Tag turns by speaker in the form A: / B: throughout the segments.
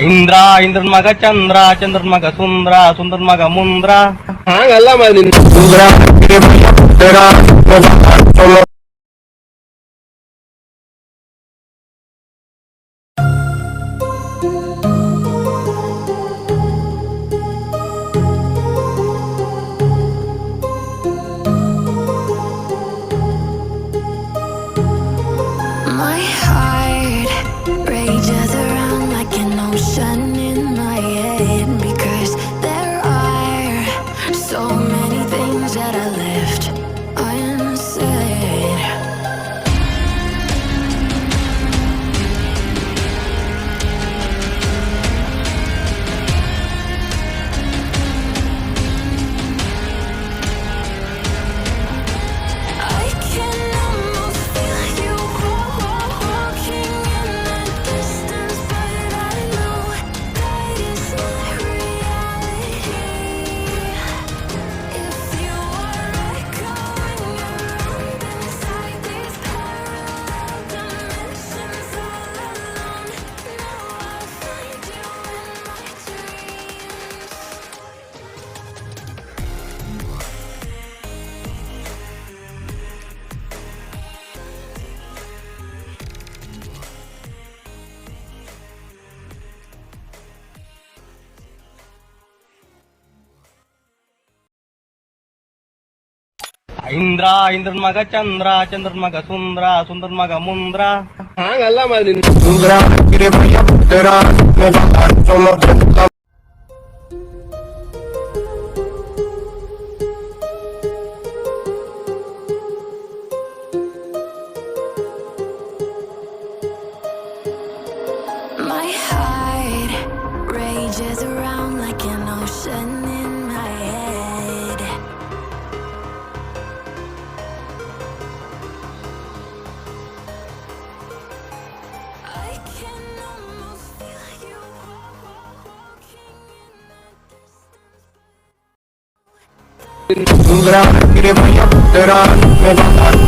A: ಇಂದ್ರ ಇಂದ್ರನ್ ಮಗ ಚಂದ್ರ ಚಂದ್ರನ್ ಮಗ ಸುಂದ್ರ ಸುಂದ್ರನ್ ಮಗ ಮುಂದ್ರ.
B: ಹಂಗಲ್ಲ ಮಾಡಿ
C: My heart rages around like an ocean in my head, because there are so many things that I left unsaid. I can almost feel you walking in the distance, but I know that is not reality. If you are echoing around inside these parallel dimensions all alone, now I'll find you in my dreams.
A: Indra ಇಂದ್ರನ್ ಮಗ ಚಂದ್ರ ಚಂದ್ರನ್ ಮಗ ಸುಂದ್ರ ಸುಂದ್ರನ್ ಮಗ ಮುಂದ್ರ.
B: ಹಂಗಲ್ಲ ಮಾಡಿ
C: My heart rages around like an ocean in my head. I can almost feel you walking in the distance.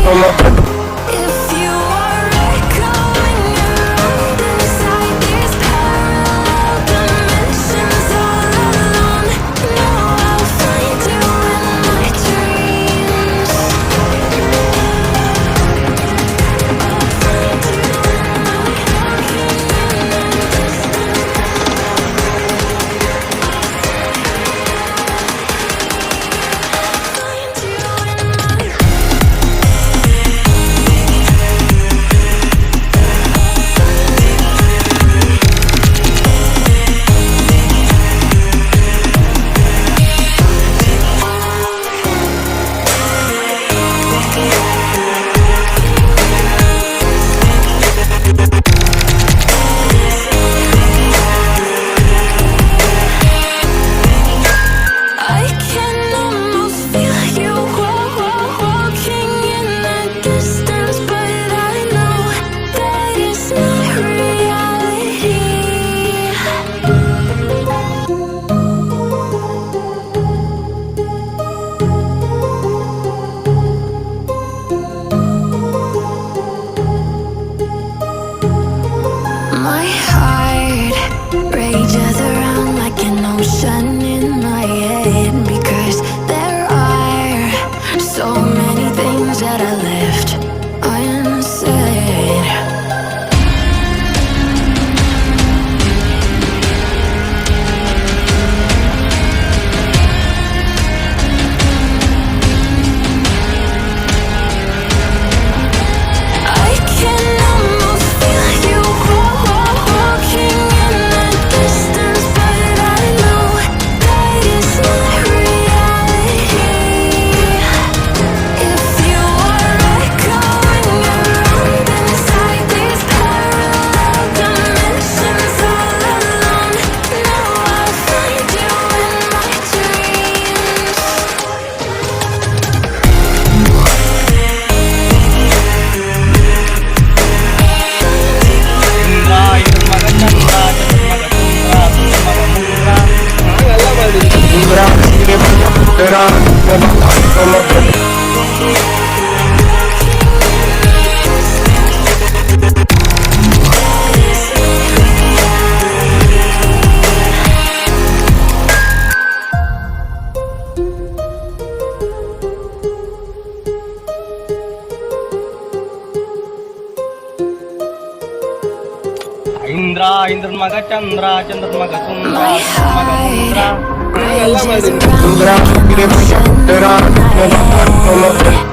C: If you are echoing around inside these parallel dimensions all alone, now I'll find you in my dreams. I'll find you in my walking in the distance. Find you in my
A: Indra ಇಂದ್ರನ್ ಮಗ ಚಂದ್ರ ಚಂದ್ರನ್ ಮಗ ಸುಂದ್ರ
C: My
A: ಸುಂದ್ರನ್ ಮಗ ಮುಂದ್ರ
C: heart
B: ಹಾಗಲ್ಲ
C: rages
B: ಮಾರ್ರೆ
C: around like an ocean in my head.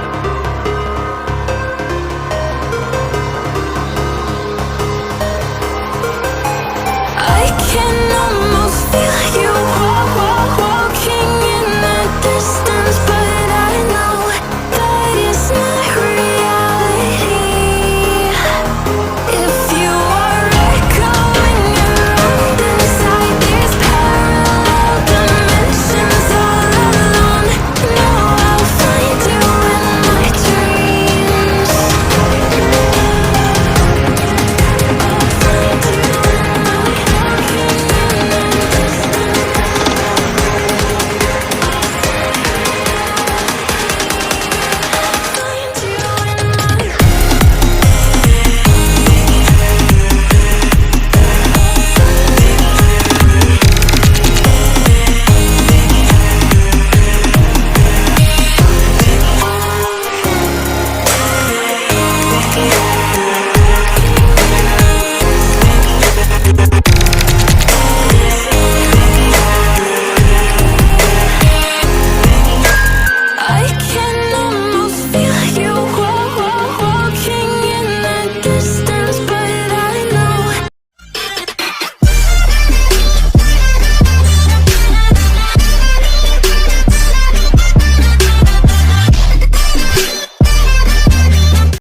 C: I can almost feel you walking in the distance, but I know that it's not reality. If you are echoing around inside these parallel dimensions all alone, know I'll find you in my dreams. Yeah.